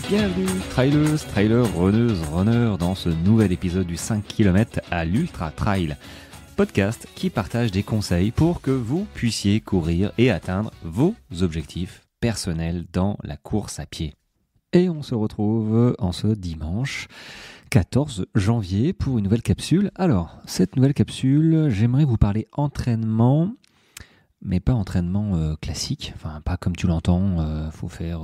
Bienvenue, trailers, trailers, runneuses, runners, dans ce nouvel épisode du 5 km à l'Ultra Trail, podcast qui partage des conseils pour que vous puissiez courir et atteindre vos objectifs personnels dans la course à pied. Et on se retrouve en ce dimanche 14 janvier pour une nouvelle capsule. Alors, cette nouvelle capsule, j'aimerais vous parler entraînement, mais pas entraînement classique, enfin pas comme tu l'entends, faut faire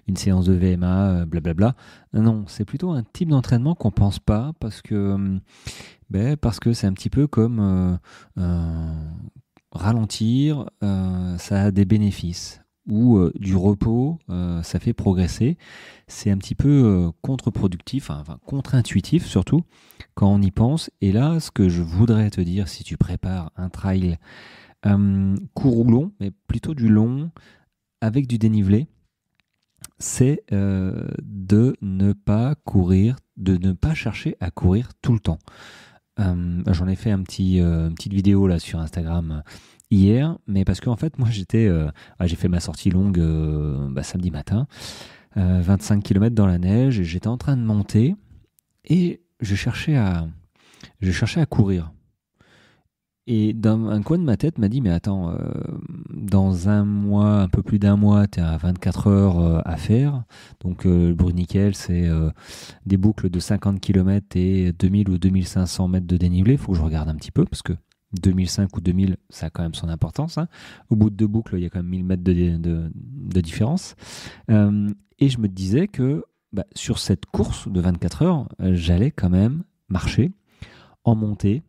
une séance de VMA, blablabla. Non, c'est plutôt un type d'entraînement qu'on pense pas parce que c'est un petit peu comme ralentir, ça a des bénéfices. Ou du repos, ça fait progresser. C'est un petit peu contre-productif, enfin contre-intuitif surtout, quand on y pense. Et là, ce que je voudrais te dire, si tu prépares un trail court ou long, mais plutôt du long, avec du dénivelé, c'est de ne pas courir, de ne pas chercher à courir tout le temps. J'en ai fait une petite vidéo là sur Instagram hier, mais parce qu'en fait moi j'ai fait ma sortie longue samedi matin, 25 km dans la neige, et j'étais en train de monter et je cherchais à courir. Et dans un coin de ma tête m'a dit, mais attends, dans un mois, un peu plus d'un mois, tu es à 24 heures à faire. Donc le Bruniquel, c'est des boucles de 50 km et 2000 ou 2500 mètres de dénivelé. Il faut que je regarde un petit peu, parce que 2005 ou 2000, ça a quand même son importance. Hein. Au bout de deux boucles, il y a quand même 1000 mètres de différence. Et je me disais que sur cette course de 24 heures, j'allais quand même marcher en montée.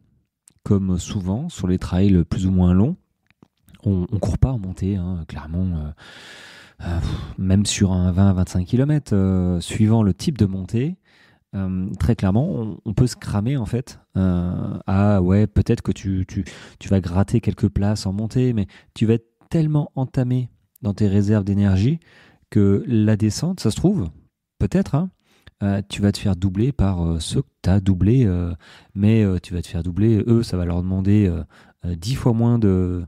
Comme souvent sur les trails plus ou moins longs, on ne court pas en montée, hein, clairement, même sur un 20-25 km, suivant le type de montée, très clairement, on peut se cramer en fait. Peut-être que tu vas gratter quelques places en montée, mais tu vas être tellement entamé dans tes réserves d'énergie que la descente, ça se trouve, peut-être, hein, tu vas te faire doubler par ceux que tu as doublés, mais tu vas te faire doubler, eux, ça va leur demander 10 fois moins de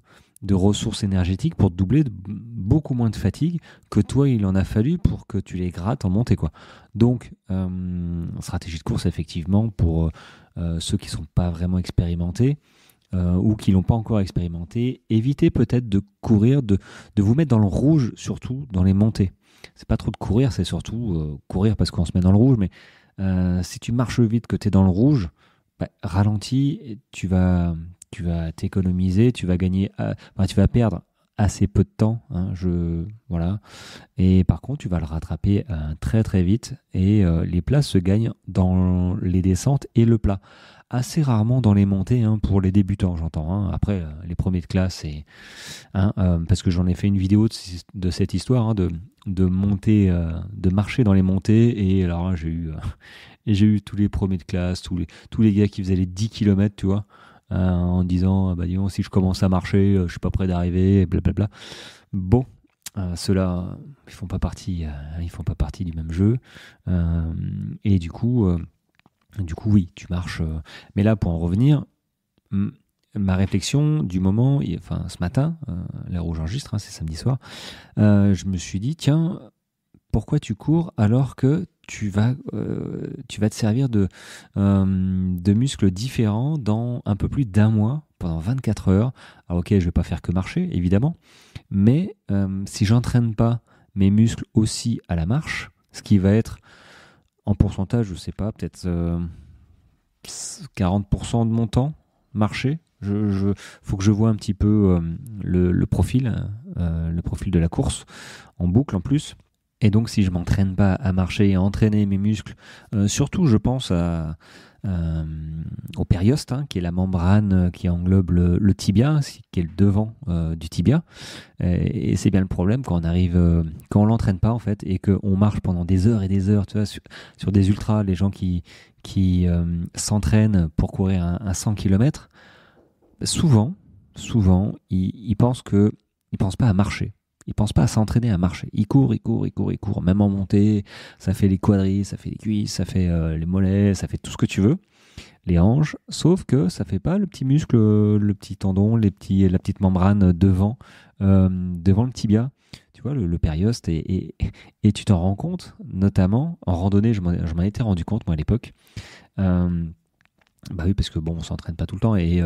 ressources énergétiques pour te doubler, beaucoup moins de fatigue que toi, il en a fallu pour que tu les grattes en montée, quoi. Donc, stratégie de course, effectivement, pour ceux qui ne sont pas vraiment expérimentés ou qui ne l'ont pas encore expérimenté, évitez peut-être de courir, de vous mettre dans le rouge, surtout dans les montées. C'est pas trop de courir, c'est surtout courir parce qu'on se met dans le rouge, mais si tu marches vite, que tu es dans le rouge, ralentis, tu vas t'économiser, tu vas gagner, tu vas perdre assez peu de temps, hein, voilà. Et par contre, tu vas le rattraper très très vite, et les places se gagnent dans les descentes et le plat. Assez rarement dans les montées, hein, pour les débutants, j'entends. Hein. Après, les premiers de classe, parce que j'en ai fait une vidéo de cette histoire, hein, de monter, de marcher dans les montées, et alors là, j'ai eu tous les premiers de classe, tous les gars qui faisaient les 10 km, tu vois, en disant, disons, si je commence à marcher, je suis pas prêt d'arriver, blablabla. Bon, ceux-là, ils font pas partie du même jeu, et du coup, oui, tu marches. Mais là, pour en revenir, ma réflexion du moment, ce matin, l'heure où j'enregistre, hein, c'est samedi soir, je me suis dit, tiens, pourquoi tu cours alors que tu vas te servir de muscles différents dans un peu plus d'un mois, pendant 24 heures. Alors ok, je vais pas faire que marcher, évidemment, mais si j'entraîne pas mes muscles aussi à la marche, ce qui va être en pourcentage, je sais pas, peut-être 40% de mon temps marcher. Faut que je vois un petit peu le profil de la course en boucle en plus. Et donc, si je m'entraîne pas à marcher et à entraîner mes muscles, surtout, je pense au périoste, hein, qui est la membrane qui englobe le tibia, qui est le devant du tibia. Et c'est bien le problème quand on l'entraîne pas en fait, et qu'on marche pendant des heures et des heures, tu vois, sur des ultras, les gens qui s'entraînent pour courir un 100 km, souvent, ils pensent pas à marcher. Ils pensent pas à s'entraîner à marcher. Ils courent. Même en montée, ça fait les quadris, ça fait les cuisses, ça fait les mollets, ça fait tout ce que tu veux, les hanches. Sauf que ça fait pas le petit muscle, le petit tendon, la petite membrane devant le tibia. Tu vois, le périoste, et tu t'en rends compte, notamment en randonnée, je m'en étais rendu compte, moi, à l'époque. Euh, Bah oui, parce que bon, on s'entraîne pas tout le temps, et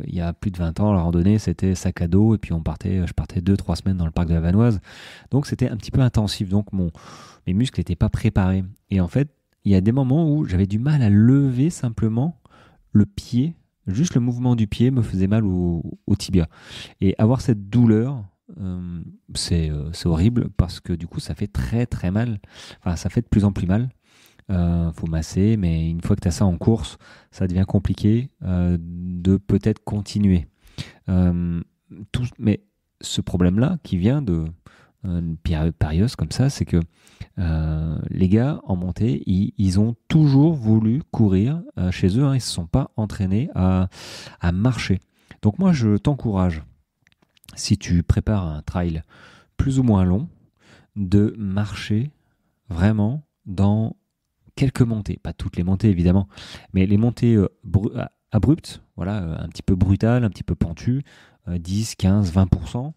il y a plus de 20 ans, la randonnée, c'était sac à dos, et puis je partais 2, 3 semaines dans le parc de la Vanoise. Donc c'était un petit peu intensif, donc mes muscles n'étaient pas préparés. Et en fait, il y a des moments où j'avais du mal à lever simplement le pied, juste le mouvement du pied me faisait mal au tibia. Et avoir cette douleur, c'est horrible, parce que du coup, ça fait très très mal. Enfin, ça fait de plus en plus mal. Faut masser, mais une fois que tu as ça en course, ça devient compliqué de peut-être continuer. Euh, mais ce problème-là, qui vient de une périlleuse comme ça, c'est que les gars en montée, ils ont toujours voulu courir chez eux, hein, ils ne se sont pas entraînés à marcher. Donc moi, je t'encourage, si tu prépares un trail plus ou moins long, de marcher vraiment dans quelques montées, pas toutes les montées évidemment, mais les montées abruptes, voilà, un petit peu brutales, un petit peu pentues, 10, 15, 20%,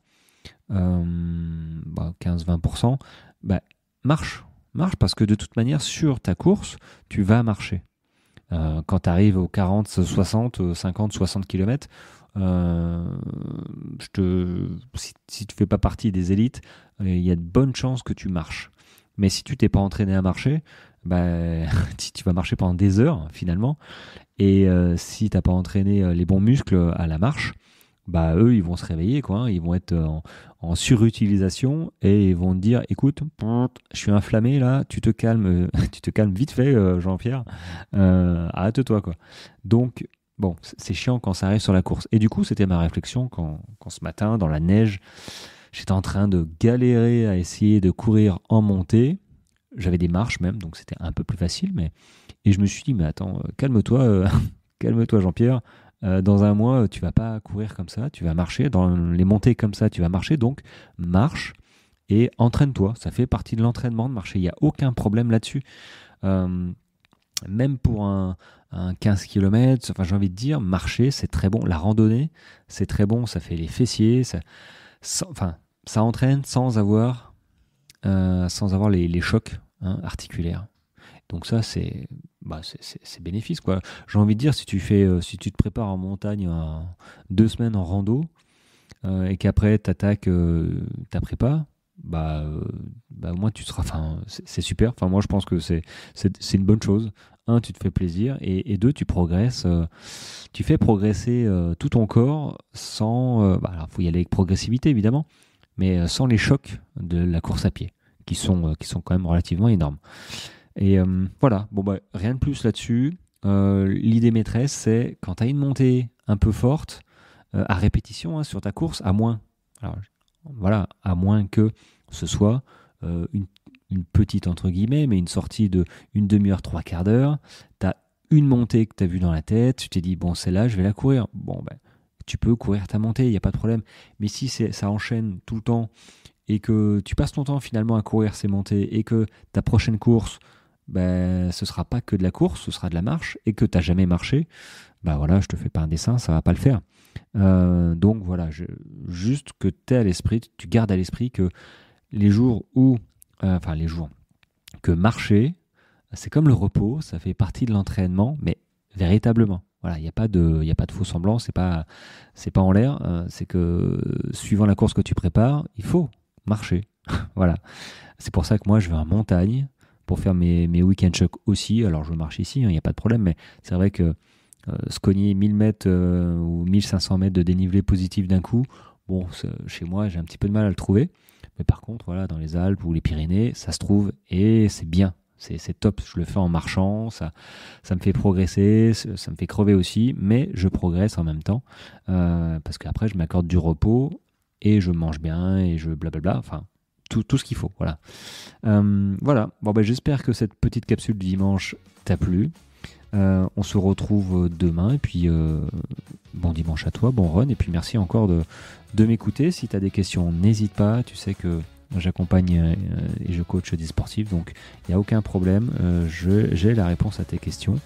15-20%, bah, marche. Marche, parce que de toute manière, sur ta course, tu vas marcher. Quand tu arrives aux 40, 60, 50, 60 km, si tu ne fais pas partie des élites, il y a de bonnes chances que tu marches. Mais si tu t'es pas entraîné à marcher, bah, tu vas marcher pendant des heures finalement. Et si tu n'as pas entraîné les bons muscles à la marche, bah eux ils vont se réveiller, quoi, hein. Ils vont être en surutilisation, et ils vont te dire, écoute, je suis inflammé là, tu te calmes, tu te calmes vite fait, Jean-Pierre, arrête-toi, quoi. Donc bon, c'est chiant quand ça arrive sur la course. Et du coup, c'était ma réflexion quand ce matin, dans la neige, j'étais en train de galérer à essayer de courir en montée. J'avais des marches même, donc c'était un peu plus facile, et je me suis dit, mais attends, calme-toi, calme-toi, Jean-Pierre. Dans un mois, tu vas pas courir comme ça, tu vas marcher. Dans les montées comme ça, tu vas marcher. Donc, marche et entraîne-toi. Ça fait partie de l'entraînement de marcher. Il n'y a aucun problème là-dessus. Euh, Même pour un 15 km, enfin, j'ai envie de dire, marcher, c'est très bon. La randonnée, c'est très bon. Ça fait les fessiers. Ça entraîne sans avoir les chocs, hein, articulaires. Donc ça, c'est bénéfice, quoi. J'ai envie de dire, si tu te prépares en montagne 2 semaines en rando, et qu'après tu attaques ta prépa, au moins tu seras. Enfin, c'est super. Enfin, moi, je pense que c'est une bonne chose. Un, tu te fais plaisir, et deux, tu progresses. Tu fais progresser tout ton corps sans. Alors, faut y aller avec progressivité, évidemment, mais sans les chocs de la course à pied, qui sont quand même relativement énormes. Et voilà, bon, rien de plus là-dessus. L'idée maîtresse, c'est quand tu as une montée un peu forte, à répétition, hein, sur ta course, alors, voilà, à moins que ce soit une petite, entre guillemets, mais une sortie de une demi-heure, trois quarts d'heure. Tu as une montée que tu as vue dans la tête, tu t'es dit, bon, celle-là, je vais la courir. Bon, tu peux courir ta montée, il n'y a pas de problème. Mais si ça enchaîne tout le temps, et que tu passes ton temps finalement à courir ces montées, et que ta prochaine course, ce sera pas que de la course, ce sera de la marche, et que tu n'as jamais marché, voilà, je te fais pas un dessin, ça va pas le faire. Donc voilà, juste que tu gardes à l'esprit que les jours que marcher, c'est comme le repos, ça fait partie de l'entraînement, mais véritablement. Voilà, il n'y a pas de faux semblant, c'est pas en l'air, c'est que suivant la course que tu prépares, il faut marcher. Voilà. C'est pour ça que moi, je vais en montagne pour faire mes week-end shocks aussi. Alors, je marche ici, il n'y a pas de problème, mais c'est vrai que se cogner 1000 mètres ou 1500 mètres de dénivelé positif d'un coup, bon, chez moi, j'ai un petit peu de mal à le trouver. Mais par contre, voilà, dans les Alpes ou les Pyrénées, ça se trouve, et c'est bien. C'est top, je le fais en marchant, ça me fait progresser, ça me fait crever aussi, mais je progresse en même temps, parce qu'après je m'accorde du repos, et je mange bien, et je blablabla, enfin tout ce qu'il faut, voilà. Voilà, bon, j'espère que cette petite capsule du dimanche t'a plu. On se retrouve demain, et puis bon dimanche à toi, bon run, et puis merci encore de m'écouter. Si tu as des questions, n'hésite pas, tu sais que j'accompagne et je coach des sportifs, donc il n'y a aucun problème, j'ai la réponse à tes questions.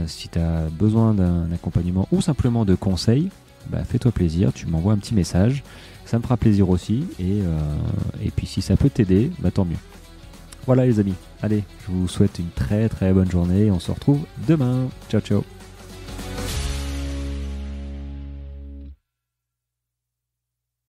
Si tu as besoin d'un accompagnement ou simplement de conseils, bah, fais-toi plaisir, tu m'envoies un petit message. Ça me fera plaisir aussi. Et puis si ça peut t'aider, bah, tant mieux. Voilà les amis. Allez, je vous souhaite une très très bonne journée. On se retrouve demain. Ciao ciao.